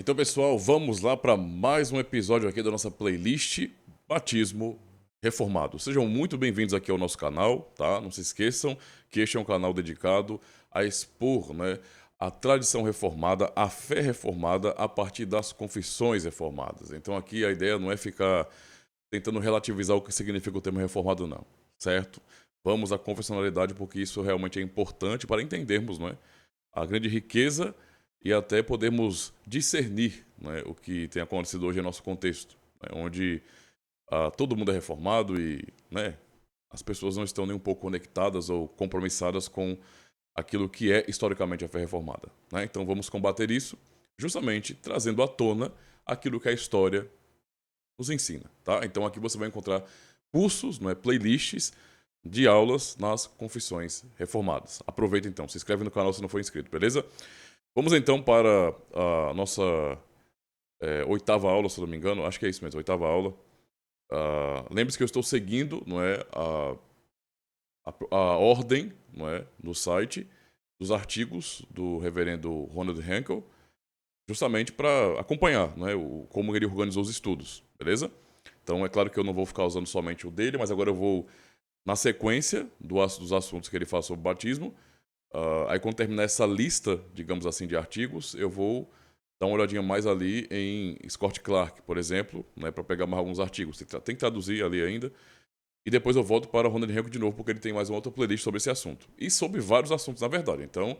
Então, pessoal, vamos lá para mais um episódio aqui da nossa playlist Batismo Reformado. Sejam muito bem-vindos aqui ao nosso canal, tá? Não se esqueçam que este é um canal dedicado a expor, a tradição reformada, a fé reformada a partir das confissões reformadas. Então, aqui a ideia não é ficar tentando relativizar o que significa o termo reformado, não, certo? Vamos à confessionalidade porque isso realmente é importante para entendermos, a grande riqueza e até podermos discernir, o que tem acontecido hoje em nosso contexto, onde todo mundo é reformado e as pessoas não estão nem um pouco conectadas ou compromissadas com aquilo que é historicamente a fé reformada. Então vamos combater isso justamente trazendo à tona aquilo que a história nos ensina. Tá? Então aqui você vai encontrar cursos, playlists de aulas nas confissões reformadas. Aproveita então, se inscreve no canal se não for inscrito, beleza? Vamos então para a nossa oitava aula, se não me engano. Acho que é isso mesmo, oitava aula. Lembre-se que eu estou seguindo a ordem no site dos artigos do reverendo Ronald Henkel, justamente para acompanhar como ele organizou os estudos, beleza? Então é claro que eu não vou ficar usando somente o dele, mas agora eu vou, na sequência dos assuntos que ele fala sobre batismo, aí quando terminar essa lista, digamos assim, de artigos, eu vou dar uma olhadinha mais ali em Scott Clark, por exemplo, para pegar mais alguns artigos. Tem que traduzir ali ainda. E depois eu volto para o Ronald Henkel de novo, porque ele tem mais uma outra playlist sobre esse assunto. E sobre vários assuntos, na verdade. Então,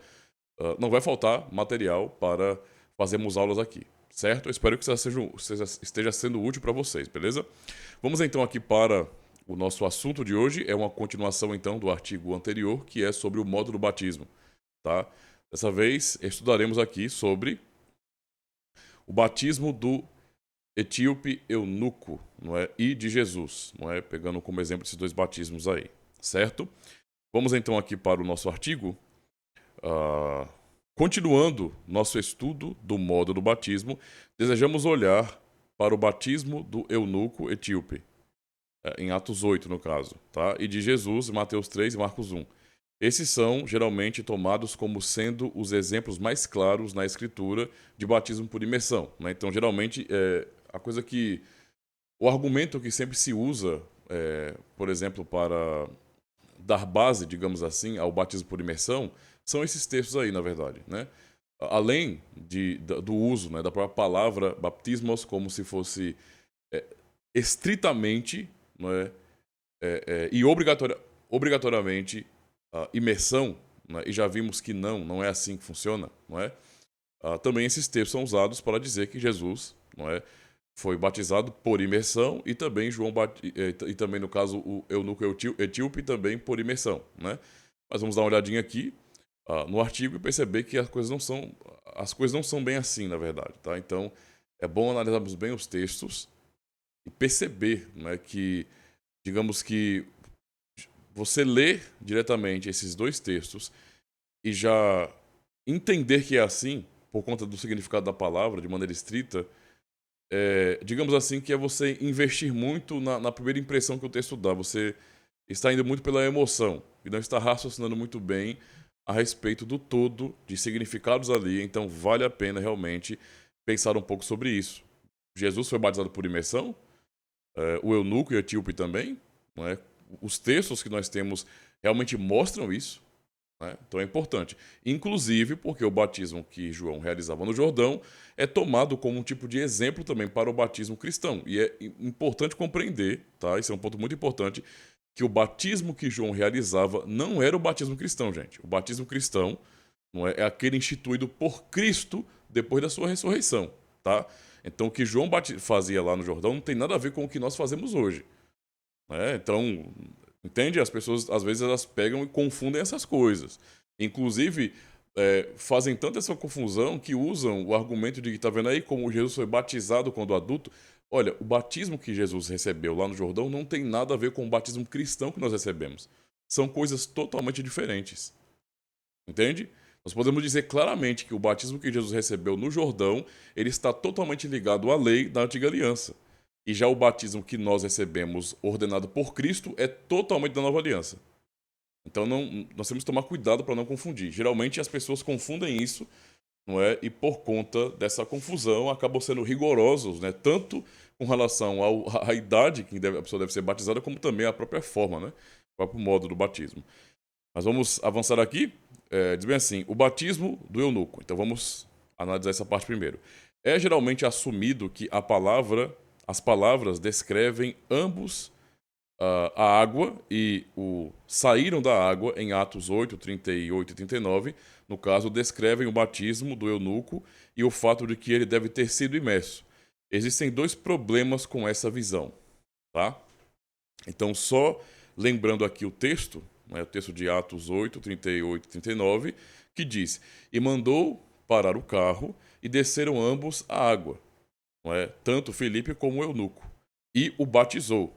não vai faltar material para fazermos aulas aqui, certo? Eu espero que isso esteja sendo útil para vocês, beleza? Vamos então aqui para o nosso assunto de hoje. É uma continuação então do artigo anterior, que é sobre o modo do batismo, tá? Dessa vez estudaremos aqui sobre o batismo do etíope eunuco, e de Jesus, pegando como exemplo esses dois batismos aí, certo? Vamos então aqui para o nosso artigo. Continuando nosso estudo do modo do batismo, desejamos olhar para o batismo do eunuco etíope, em Atos 8, no caso, tá? E de Jesus, Mateus 3 e Marcos 1. Esses são geralmente tomados como sendo os exemplos mais claros na escritura de batismo por imersão, Então, geralmente, a coisa que o argumento que sempre se usa, por exemplo, para dar base, digamos assim, ao batismo por imersão, são esses textos aí, na verdade, Além do uso, da própria palavra baptismos como se fosse é, estritamente, e obrigatoriamente imersão, e já vimos que não é assim que funciona, também esses textos são usados para dizer que Jesus, foi batizado por imersão e também e também no caso o eunuco etíope também por imersão, Mas vamos dar uma olhadinha aqui no artigo e perceber que as coisas não são bem assim, na verdade, tá? Então é bom analisarmos bem os textos e perceber, que digamos que você lê diretamente esses dois textos e já entender que é assim por conta do significado da palavra de maneira estrita, digamos assim, que é você investir muito na primeira impressão que o texto dá. Você está indo muito pela emoção e não está raciocinando muito bem a respeito do todo de significados ali. Então, vale a pena realmente pensar um pouco sobre isso. Jesus foi batizado por imersão, o eunuco e o etíope também. Os textos que nós temos realmente mostram isso. Então é importante. Inclusive porque o batismo que João realizava no Jordão é tomado como um tipo de exemplo também para o batismo cristão. E é importante compreender, tá? Isso é um ponto muito importante, que o batismo que João realizava não era o batismo cristão, gente. O batismo cristão é aquele instituído por Cristo depois da sua ressurreição, tá? Então o que João fazia lá no Jordão não tem nada a ver com o que nós fazemos hoje. Então, entende? As pessoas, às vezes, elas pegam e confundem essas coisas. Inclusive, fazem tanta essa confusão que usam o argumento de que, tá vendo aí como Jesus foi batizado quando adulto? Olha, o batismo que Jesus recebeu lá no Jordão não tem nada a ver com o batismo cristão que nós recebemos. São coisas totalmente diferentes. Entende? Nós podemos dizer claramente que o batismo que Jesus recebeu no Jordão, ele está totalmente ligado à lei da antiga aliança. E já o batismo que nós recebemos ordenado por Cristo é totalmente da nova aliança. Então nós temos que tomar cuidado para não confundir. Geralmente as pessoas confundem isso não é? E por conta dessa confusão, acabam sendo rigorosos, né? Tanto com relação à idade que a pessoa deve ser batizada, como também a própria forma, né? O próprio modo do batismo. Mas vamos avançar aqui. Diz bem assim, o batismo do eunuco. Então vamos analisar essa parte primeiro. É geralmente assumido que as palavras descrevem ambos a água e o saíram da água em Atos 8, 38 e 39. No caso, descrevem o batismo do eunuco e o fato de que ele deve ter sido imerso. Existem dois problemas com essa visão, tá? Então, só lembrando aqui o texto, né, o texto de Atos 8, 38 e 39, que diz: E mandou parar o carro e desceram ambos à água, não é? Tanto Filipe como o eunuco, e o batizou.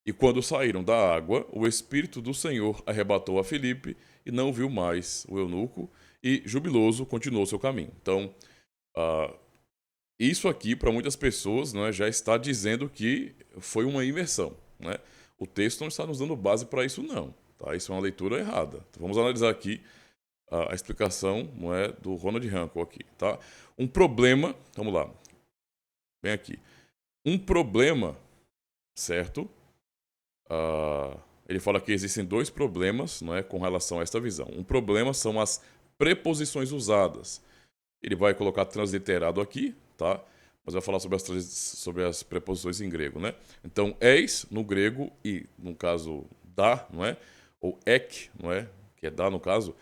E quando saíram da água, o Espírito do Senhor arrebatou a Filipe e não viu mais o eunuco, e jubiloso continuou seu caminho. Então, ah, isso aqui, para muitas pessoas, né, já está dizendo que foi uma imersão, né? O texto não está nos dando base para isso, não. Tá? Isso é uma leitura errada. Então, vamos analisar aqui a explicação, não é, do Ronald Rankle aqui. Tá? Um problema, vamos lá, bem aqui. Um problema, certo? Ele fala que existem dois problemas, não é, com relação a esta visão. Um problema são as preposições usadas. Ele vai colocar transliterado aqui, tá? Mas vai falar sobre as preposições em grego, né? Então, eis no grego e, no caso, dá, não é? Ou ek, não é? Que é dá, no caso,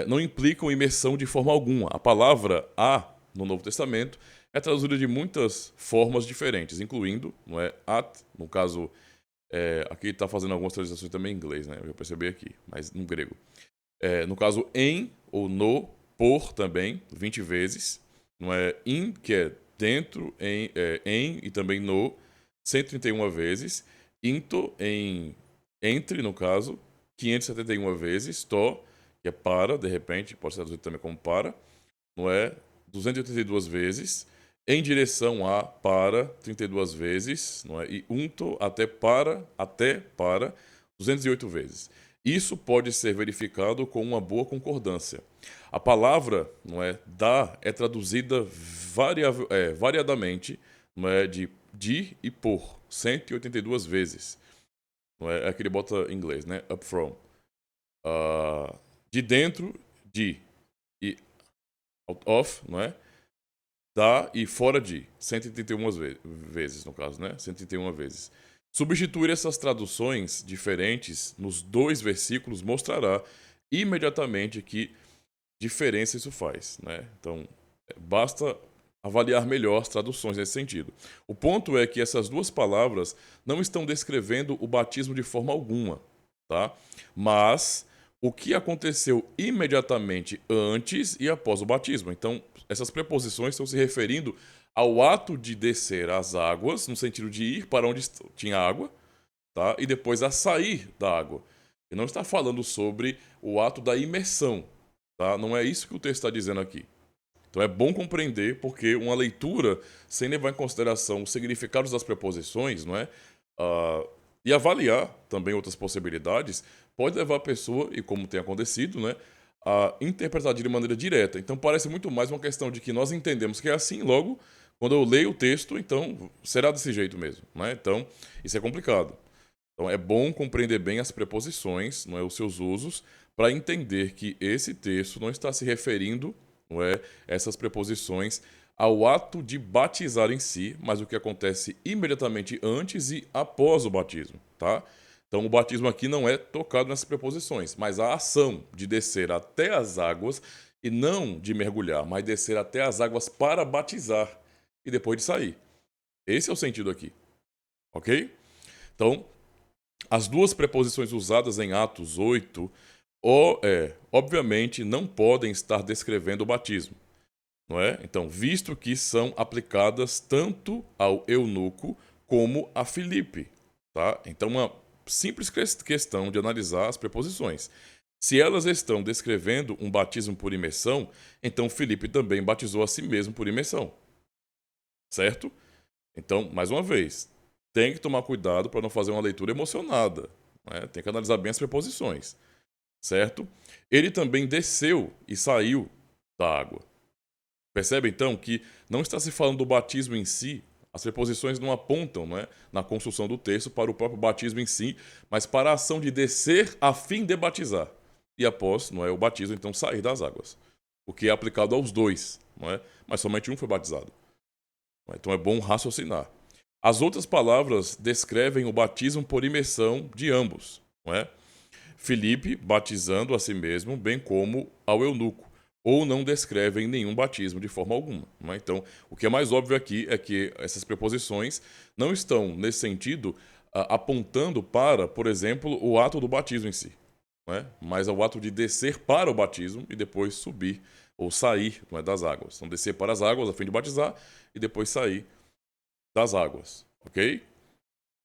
não implicam imersão de forma alguma. A palavra a, no Novo Testamento, é traduzida de muitas formas diferentes, incluindo, não é? At, no caso, aqui está fazendo algumas traduções também em inglês, né? Eu já percebi aqui, mas no grego. No caso, em ou no, por também, 20 vezes. Não é in, que é dentro, em e também no, 131 vezes. Into, entre, no caso, 571 vezes. To, que é para, de repente, pode ser traduzido também como para. Não é? 282 vezes. Em direção a, para, 32 vezes. Não é? E unto, até para, 208 vezes. Isso pode ser verificado com uma boa concordância. A palavra, não é, dá é traduzida variadamente, não é, de e por 182 vezes. Não é, aqui ele bota em inglês, né? Up from. De dentro, de. E out of, não é? Da e fora de. 131 vezes, no caso, né? 131 vezes. Substituir essas traduções diferentes nos dois versículos mostrará imediatamente que diferença isso faz, né? Então, basta avaliar melhor as traduções nesse sentido. O ponto é que essas duas palavras não estão descrevendo o batismo de forma alguma, tá? Mas o que aconteceu imediatamente antes e após o batismo. Então, essas preposições estão se referindo ao ato de descer as águas, no sentido de ir para onde tinha água, tá? E depois a sair da água. E não está falando sobre o ato da imersão, tá? Não é isso que o texto está dizendo aqui. Então é bom compreender, porque uma leitura, sem levar em consideração os significados das preposições, não é? E avaliar também outras possibilidades, pode levar a pessoa, e como tem acontecido, né, a interpretar de maneira direta. Então parece muito mais uma questão de que nós entendemos que é assim, logo, quando eu leio o texto, então será desse jeito mesmo, né? Então, isso é complicado. Então é bom compreender bem as preposições, não é, os seus usos, para entender que esse texto não está se referindo, não é, essas preposições ao ato de batizar em si, mas o que acontece imediatamente antes e após o batismo, tá? Então o batismo aqui não é tocado nessas preposições, mas a ação de descer até as águas e não de mergulhar, mas descer até as águas para batizar e depois de sair. Esse é o sentido aqui, ok? Então, as duas preposições usadas em Atos 8, obviamente, não podem estar descrevendo o batismo, não é? Então, visto que são aplicadas tanto ao eunuco como a Filipe, tá? Então, uma simples questão de analisar as preposições. Se elas estão descrevendo um batismo por imersão, então Filipe também batizou a si mesmo por imersão, certo? Então, mais uma vez, tem que tomar cuidado para não fazer uma leitura emocionada, né? Tem que analisar bem as preposições, certo? Ele também desceu e saiu da água. Percebe, então, que não está se falando do batismo em si, as preposições não apontam, não é, na construção do texto para o próprio batismo em si, mas para a ação de descer a fim de batizar. E após, não é, o batismo, então, sair das águas. O que é aplicado aos dois, não é? Mas somente um foi batizado. Então é bom raciocinar. As outras palavras descrevem o batismo por imersão de ambos, não é? Filipe batizando a si mesmo, bem como ao eunuco, ou não descrevem nenhum batismo de forma alguma. Não é? Então, o que é mais óbvio aqui é que essas preposições não estão, nesse sentido, apontando para, por exemplo, o ato do batismo em si, não é? Mas ao ato de descer para o batismo e depois subir ou sair, não é, das águas. Então, descer para as águas a fim de batizar e depois sair das águas, ok?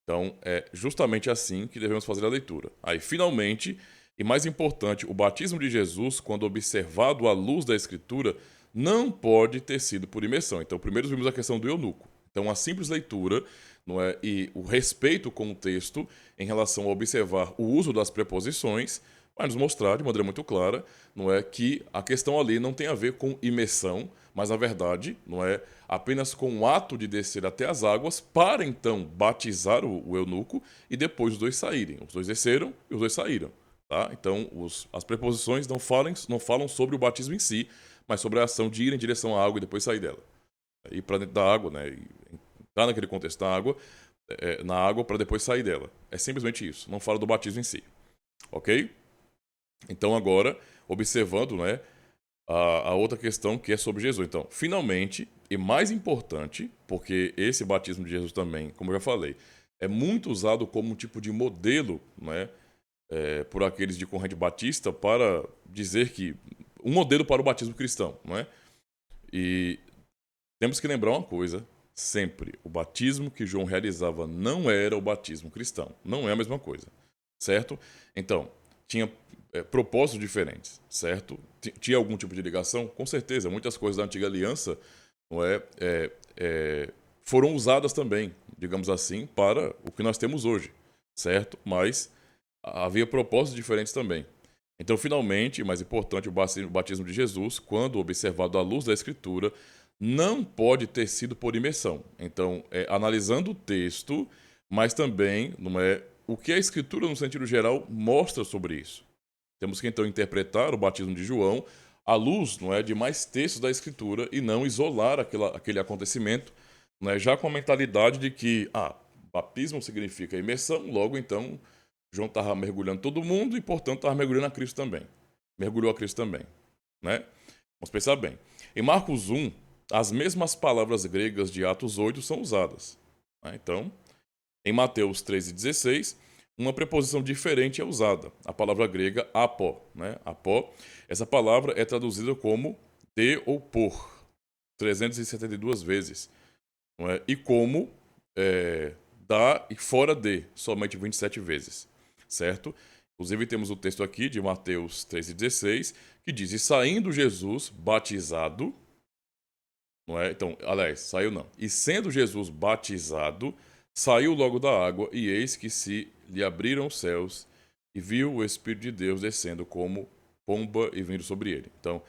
Então, é justamente assim que devemos fazer a leitura. Aí, finalmente, e mais importante, o batismo de Jesus, quando observado à luz da Escritura, não pode ter sido por imersão. Então, primeiro vimos a questão do eunuco. Então, a simples leitura, não é, e o respeito com o texto em relação a observar o uso das preposições vai nos mostrar de maneira muito clara, não é, que a questão ali não tem a ver com imersão, mas na verdade, não é, apenas com o ato de descer até as águas para então batizar o eunuco e depois os dois saírem. Os dois desceram e os dois saíram. Tá? Então, as preposições não falam sobre o batismo em si, mas sobre a ação de ir em direção à água e depois sair dela. Ir para dentro da água, né? E entrar naquele contexto da água, na água para depois sair dela. É simplesmente isso. Não fala do batismo em si. Ok? Então, agora, observando, né, a outra questão que é sobre Jesus. Então, finalmente, e mais importante, porque esse batismo de Jesus também, como eu já falei, é muito usado como um tipo de modelo, né, por aqueles de corrente batista para dizer que um modelo para o batismo cristão, não é? E temos que lembrar uma coisa, sempre, o batismo que João realizava não era o batismo cristão, não é a mesma coisa, certo? Então, tinha propósitos diferentes, certo? Tinha algum tipo de ligação? Com certeza, muitas coisas da antiga aliança, não foram usadas também, digamos assim, para o que nós temos hoje, certo? Mas havia propósitos diferentes também. Então, finalmente, mais importante, o batismo de Jesus, quando observado à luz da Escritura, não pode ter sido por imersão. Então, analisando o texto, mas também não é, o que a Escritura, no sentido geral, mostra sobre isso. Temos que, então, interpretar o batismo de João à luz, não é, de mais textos da Escritura e não isolar aquele acontecimento, não é, já com a mentalidade de que, batismo significa imersão, logo, então, João estava mergulhando todo mundo e, portanto, estava mergulhando a Cristo também. Mergulhou a Cristo também, né? Vamos pensar bem. Em Marcos 1, as mesmas palavras gregas de Atos 8 são usadas, né? Então, em Mateus 13,16, uma preposição diferente é usada. A palavra grega apó, né? Apó. Essa palavra é traduzida como de ou por, 372 vezes. Não é? E como da e fora de, somente 27 vezes. Certo? Inclusive temos o texto aqui de Mateus 13,16, que diz, e saindo Jesus batizado, não é? Então, aliás, saiu não. E sendo Jesus batizado, saiu logo da água, e eis que se lhe abriram os céus, e viu o Espírito de Deus descendo como pomba e vindo sobre ele. Então,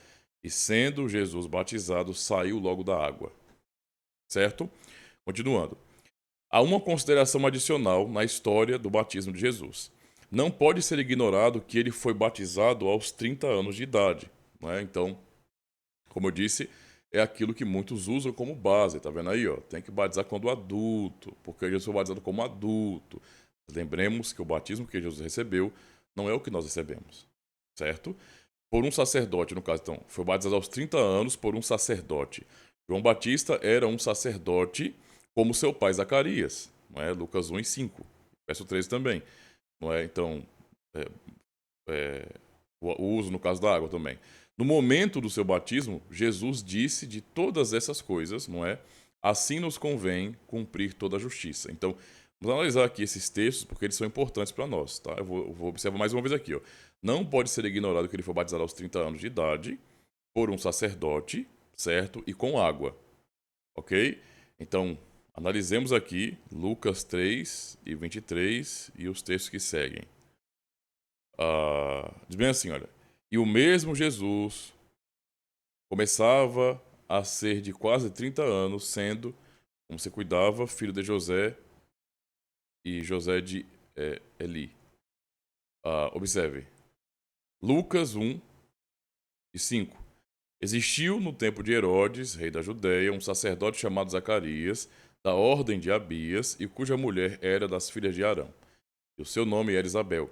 e sendo Jesus batizado, saiu logo da água. Certo? Continuando. Há uma consideração adicional na história do batismo de Jesus. Não pode ser ignorado que ele foi batizado aos 30 anos de idade. Não é? Então, como eu disse, é aquilo que muitos usam como base. Tá vendo aí? Ó? Tem que batizar quando adulto, porque Jesus foi batizado como adulto. Lembremos que o batismo que Jesus recebeu não é o que nós recebemos. Certo? Por um sacerdote, no caso, então, foi batizado aos 30 anos por um sacerdote. João Batista era um sacerdote como seu pai Zacarias, não é? Lucas 1 e 5, verso 13 também, não é? Então, é, o uso no caso da água também. No momento do seu batismo, Jesus disse de todas essas coisas, não é? Assim nos convém cumprir toda a justiça. Então, vamos analisar aqui esses textos, porque eles são importantes para nós, tá? Eu vou observar mais uma vez aqui, ó. Não pode ser ignorado que ele foi batizado aos 30 anos de idade por um sacerdote, certo? E com água, ok? Então, analisemos aqui Lucas 3 e 23 e os textos que seguem. Diz bem assim, olha. E o mesmo Jesus começava a ser de quase 30 anos, sendo, como você cuidava, filho de José e José de Eli. Observe, Lucas 1 e 5. Existiu no tempo de Herodes, rei da Judéia, um sacerdote chamado Zacarias, da ordem de Abias, e cuja mulher era das filhas de Arão. E o seu nome era Isabel.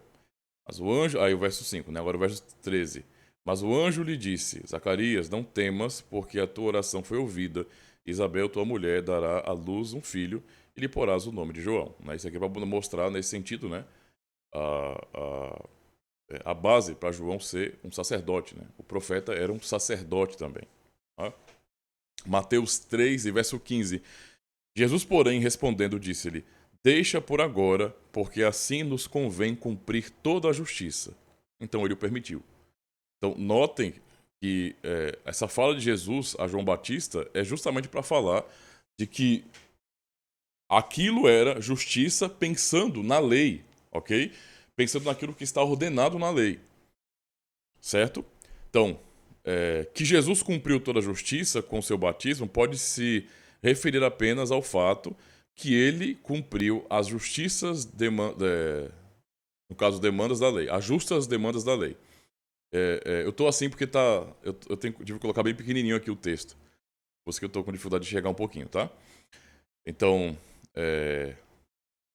Mas o anjo... Aí o verso 5, né? Agora o verso 13. Mas o anjo lhe disse, Zacarias, não temas, porque a tua oração foi ouvida. Isabel, tua mulher, dará à luz um filho, e lhe porás o nome de João. Isso aqui é para mostrar, nesse sentido, né? A base para João ser um sacerdote, né? O profeta era um sacerdote também. Tá? Mateus 3 e verso 15. Jesus, porém, respondendo, disse-lhe, deixa por agora, porque assim nos convém cumprir toda a justiça. Então ele o permitiu. Então notem que essa fala de Jesus a João Batista é justamente para falar de que aquilo era justiça pensando na lei, ok? Pensando naquilo que está ordenado na lei, certo? Então, que Jesus cumpriu toda a justiça com seu batismo pode se referir apenas ao fato que ele cumpriu as justiças, no caso, demandas da lei, as justas demandas da lei. Eu tô assim porque eu tive que colocar bem pequenininho aqui o texto, por isso que eu tô com dificuldade de chegar um pouquinho, tá? Então,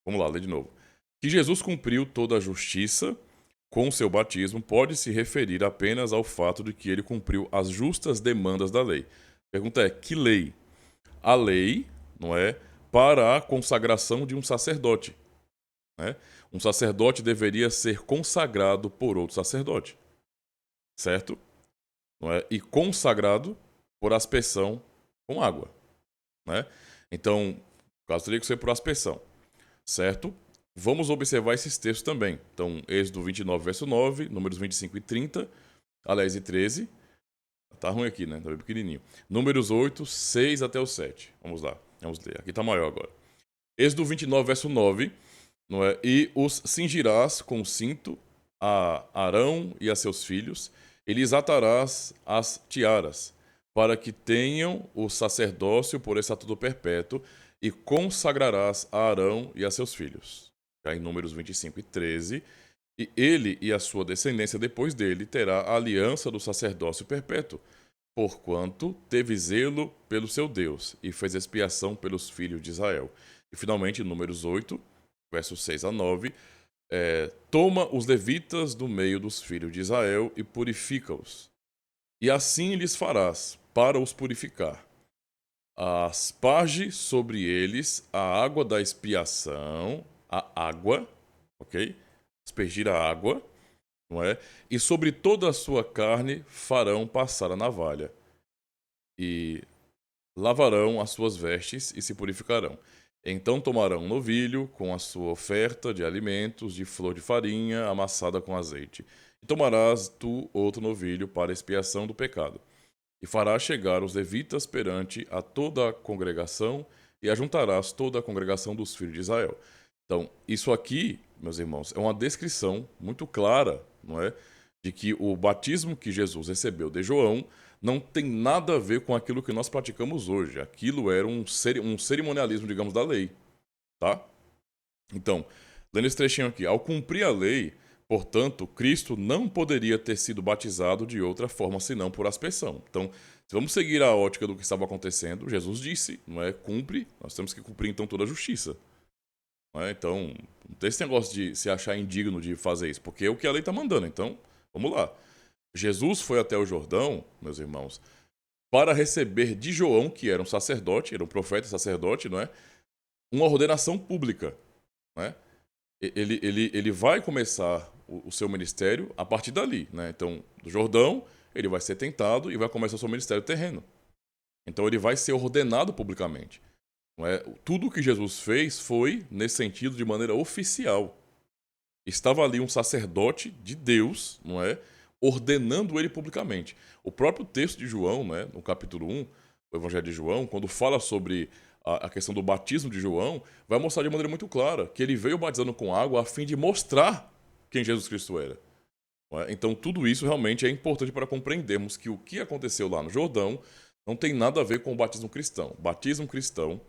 vamos lá, ler de novo. Que Jesus cumpriu toda a justiça com seu batismo pode se referir apenas ao fato de que ele cumpriu as justas demandas da lei. A pergunta é, que lei? A lei, não é, para a consagração de um sacerdote. Né? Um sacerdote deveria ser consagrado por outro sacerdote. Certo? Não é? E consagrado por aspersão com água. Né? Então, o caso teria que ser por aspersão. Certo? Vamos observar esses textos também. Então, Êxodo 29, verso 9, Números 25 e 30, aliás, e 13. Tá ruim aqui, né? Tá bem pequenininho. Números 8, 6 até o 7. Vamos lá. Vamos ler. Aqui tá maior agora. Êxodo 29, verso 9. Não é? E os cingirás com cinto a Arão e a seus filhos, e lhes atarás as tiaras, para que tenham o sacerdócio por estatuto perpétuo, e consagrarás a Arão e a seus filhos. Já em Números 25 e 13. E ele e a sua descendência depois dele terá a aliança do sacerdócio perpétuo, porquanto teve zelo pelo seu Deus e fez expiação pelos filhos de Israel. E finalmente, Números 8, versos 6 a 9, toma os levitas do meio dos filhos de Israel e purifica-os. E assim lhes farás, para os purificar. Asparge sobre eles a água da expiação, a água, ok? Aspergir a água, não é? E sobre toda a sua carne farão passar a navalha. E lavarão as suas vestes e se purificarão. Então tomarão um novilho com a sua oferta de alimentos, de flor de farinha amassada com azeite. E tomarás tu outro novilho para expiação do pecado. E farás chegar os levitas perante a toda a congregação, e ajuntarás toda a congregação dos filhos de Israel. Então, isso aqui, meus irmãos, é uma descrição muito clara, não é? De que o batismo que Jesus recebeu de João não tem nada a ver com aquilo que nós praticamos hoje. Aquilo era um cerimonialismo, digamos, da lei. Tá? Então, lendo esse trechinho aqui, ao cumprir a lei, portanto, Cristo não poderia ter sido batizado de outra forma senão por aspersão. Então, se vamos seguir a ótica do que estava acontecendo, Jesus disse, não é? Cumpre, nós temos que cumprir então toda a justiça. Não é? Então, não tem esse negócio de se achar indigno de fazer isso, porque é o que a lei está mandando. Então, vamos lá. Jesus foi até o Jordão, meus irmãos, para receber de João, que era um sacerdote, era um profeta sacerdote, não é? Uma ordenação pública. Não é? Ele vai começar o seu ministério a partir dali. Né? Então, do Jordão, ele vai ser tentado e vai começar o seu ministério terreno. Então, ele vai ser ordenado publicamente. Não é? Tudo o que Jesus fez foi, nesse sentido, de maneira oficial. Estava ali um sacerdote de Deus, não é? Ordenando ele publicamente. O próprio texto de João, né, no capítulo 1, o Evangelho de João, quando fala sobre a questão do batismo de João, vai mostrar de maneira muito clara que ele veio batizando com água a fim de mostrar quem Jesus Cristo era. Não é? Então, tudo isso realmente é importante para compreendermos que o que aconteceu lá no Jordão Não tem nada a ver com o batismo cristão. O batismo cristão,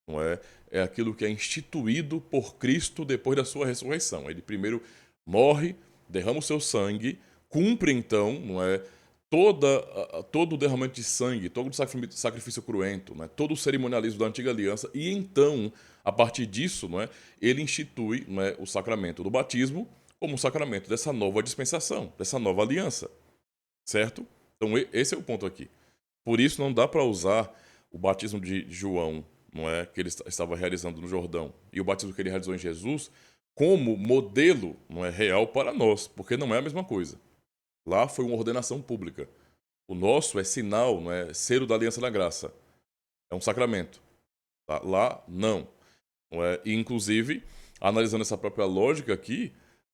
não é, é aquilo que é instituído por Cristo depois da sua ressurreição. Ele primeiro morre, derrama o seu sangue, cumpre então, não é, todo o derramamento de sangue, todo o sacrifício cruento, né, todo o cerimonialismo da antiga aliança, e então, a partir disso, não é, ele institui, não é, o sacramento do batismo como um sacramento dessa nova dispensação, dessa nova aliança, certo? Então esse é o ponto aqui. Por isso não dá para usar o batismo de João, não é, que ele estava realizando no Jordão, e o batismo que ele realizou em Jesus como modelo, não é, real para nós, porque não é a mesma coisa. Lá foi uma ordenação pública. O nosso é sinal, não é, selo da aliança da graça. É um sacramento. Tá? Lá não. Não é? E inclusive, analisando essa própria lógica aqui,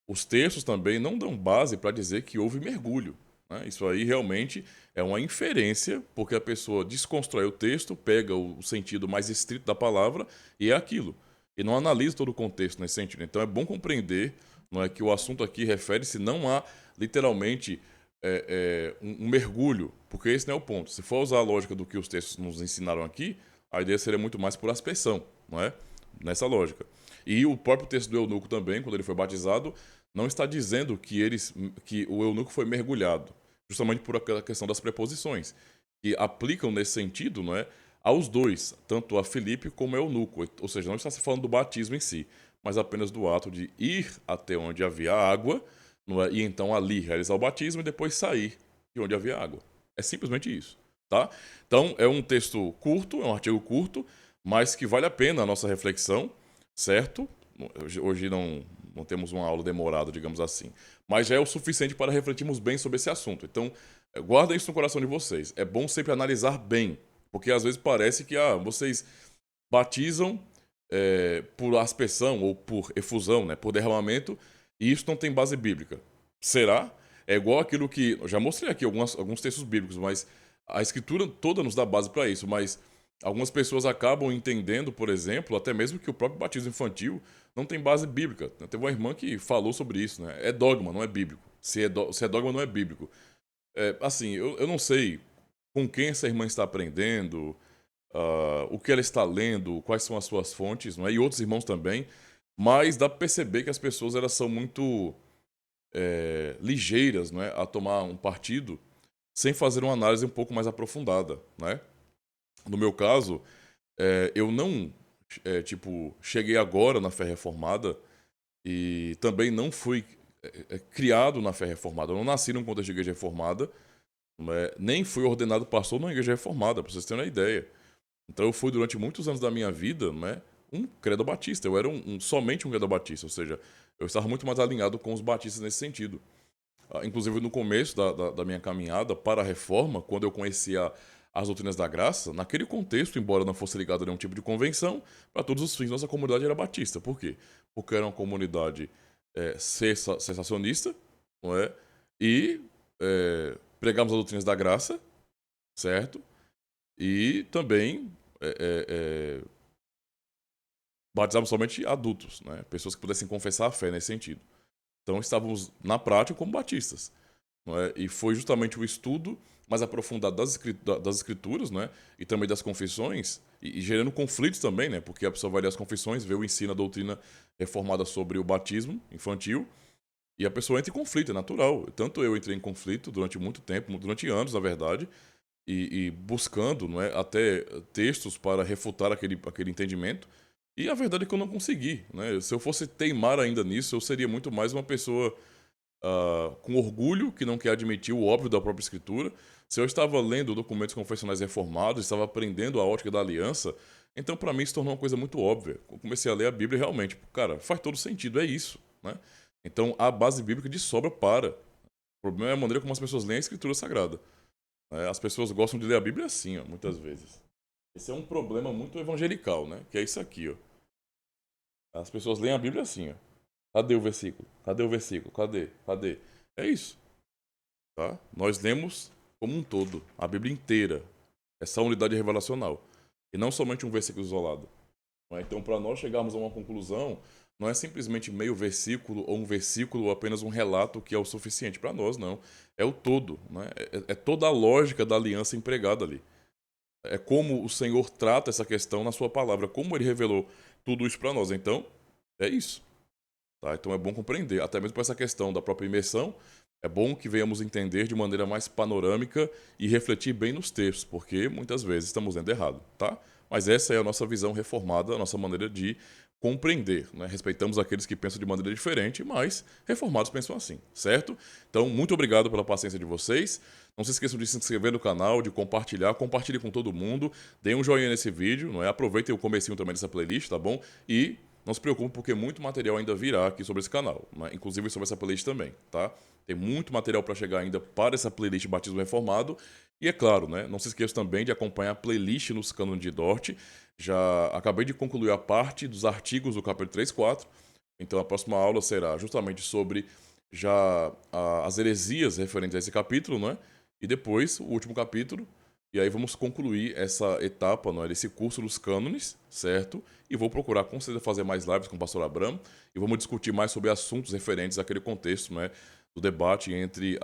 os textos também não dão base para dizer que houve mergulho. Né? Isso aí realmente é uma inferência, porque a pessoa desconstrói o texto, pega o sentido mais estrito da palavra e é aquilo. E não analisa todo o contexto nesse sentido. Então é bom compreender, não é, que o assunto aqui refere-se não a literalmente um mergulho, porque esse não é o ponto. Se for usar a lógica do que os textos nos ensinaram aqui, a ideia seria muito mais por aspersão, não é? Nessa lógica. E o próprio texto do eunuco também, quando ele foi batizado, não está dizendo que o eunuco foi mergulhado, justamente por aquela questão das preposições, que aplicam nesse sentido, não é, aos dois, tanto a Filipe como ao eunuco. Ou seja, não está se falando do batismo em si, mas apenas do ato de ir até onde havia água, não é, e então ali realizar o batismo e depois sair de onde havia água. É simplesmente isso, tá? Então, é um texto curto, é um artigo curto, mas que vale a pena a nossa reflexão, certo? Hoje não temos uma aula demorada, digamos assim, mas já é o suficiente para refletirmos bem sobre esse assunto. Então, guarda isso no coração de vocês. É bom sempre analisar bem, porque às vezes parece que vocês batizam por aspersão ou por efusão, né, por derramamento, e isso não tem base bíblica. Será? É igual aquilo que... Eu já mostrei aqui alguns textos bíblicos, mas a Escritura toda nos dá base para isso, mas algumas pessoas acabam entendendo, por exemplo, até mesmo que o próprio batismo infantil não tem base bíblica. Teve uma irmã que falou sobre isso, né? É dogma, não é bíblico. Se é dogma, não é bíblico. Assim, eu não sei com quem essa irmã está aprendendo, o que ela está lendo, quais são as suas fontes, não é? E outros irmãos também, mas dá para perceber que as pessoas elas são muito ligeiras, não é? A tomar um partido sem fazer uma análise um pouco mais aprofundada, né? No meu caso, eu não, cheguei agora na fé reformada e também não fui criado na fé reformada. Eu não nasci num contexto de igreja reformada, né? Nem fui ordenado pastor numa igreja reformada, para vocês terem uma ideia. Então eu fui durante muitos anos da minha vida, né, um credo batista. Eu era somente um credo batista, ou seja, eu estava muito mais alinhado com os batistas nesse sentido. Inclusive no começo da minha caminhada para a reforma, quando eu conhecia as doutrinas da graça, naquele contexto, embora não fosse ligado a nenhum tipo de convenção, para todos os fins, nossa comunidade era batista. Por quê? Porque era uma comunidade sensacionista, não é? E pregamos as doutrinas da graça, certo? E também batizávamos somente adultos, né? Pessoas que pudessem confessar a fé nesse sentido. Então estávamos na prática como batistas. Não é? E foi justamente o estudo mais aprofundado das escrituras, né? E também das confissões, e gerando conflitos também, né? Porque a pessoa vai ler as confissões, vê o ensino, a doutrina reformada sobre o batismo infantil, e a pessoa entra em conflito, é natural. Tanto eu entrei em conflito durante muito tempo, durante anos, na verdade, e buscando, não é, até textos para refutar aquele entendimento. E a verdade é que eu não consegui, né? Se eu fosse teimar ainda nisso, eu seria muito mais uma pessoa com orgulho, que não quer admitir o óbvio da própria escritura. Se eu estava lendo documentos confessionais reformados, estava aprendendo a ótica da aliança, então para mim se tornou uma coisa muito óbvia. Eu comecei a ler a Bíblia e realmente, cara, faz todo sentido, é isso, né? Então a base bíblica de sobra para. O problema é a maneira como as pessoas leem a escritura sagrada. As pessoas gostam de ler a Bíblia assim, ó, muitas vezes. Esse é um problema muito evangelical, né? Que é isso aqui, ó. As pessoas leem a Bíblia assim, ó. Cadê o versículo? Cadê o versículo? Cadê? Cadê? É isso, tá? Nós lemos como um todo, a Bíblia inteira, essa unidade revelacional, e não somente um versículo isolado. Então, para nós chegarmos a uma conclusão, não é simplesmente meio versículo ou um versículo ou apenas um relato que é o suficiente para nós, não. É o todo, né? É toda a lógica da aliança empregada ali. É como o Senhor trata essa questão na sua palavra, como ele revelou tudo isso para nós. Então, é isso. Tá? Então é bom compreender, até mesmo para essa questão da própria imersão, é bom que venhamos entender de maneira mais panorâmica e refletir bem nos textos, porque muitas vezes estamos lendo errado, tá? Mas essa é a nossa visão reformada, a nossa maneira de compreender, né? Respeitamos aqueles que pensam de maneira diferente, mas reformados pensam assim, certo? Então, muito obrigado pela paciência de vocês. Não se esqueçam de se inscrever no canal, de compartilhar, compartilhe com todo mundo, deem um joinha nesse vídeo, não é? Aproveitem o comecinho também dessa playlist, tá bom? E não se preocupe porque muito material ainda virá aqui sobre esse canal, né? Inclusive sobre essa playlist também, tá? Tem muito material para chegar ainda para essa playlist Batismo Reformado. E é claro, né? Não se esqueça também de acompanhar a playlist nos cânones de Dort. Já acabei de concluir a parte dos artigos do capítulo 3 e 4. Então a próxima aula será justamente sobre já as heresias referentes a esse capítulo, né? E depois o último capítulo. E aí vamos concluir essa etapa, não é, desse curso dos cânones, certo? E vou procurar com certeza fazer mais lives com o pastor Abramo e vamos discutir mais sobre assuntos referentes àquele contexto, né, do debate entre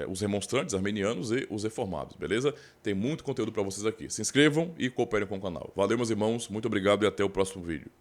os remonstrantes armenianos e os reformados, beleza? Tem muito conteúdo para vocês aqui. Se inscrevam e cooperem com o canal. Valeu, meus irmãos, muito obrigado e até o próximo vídeo.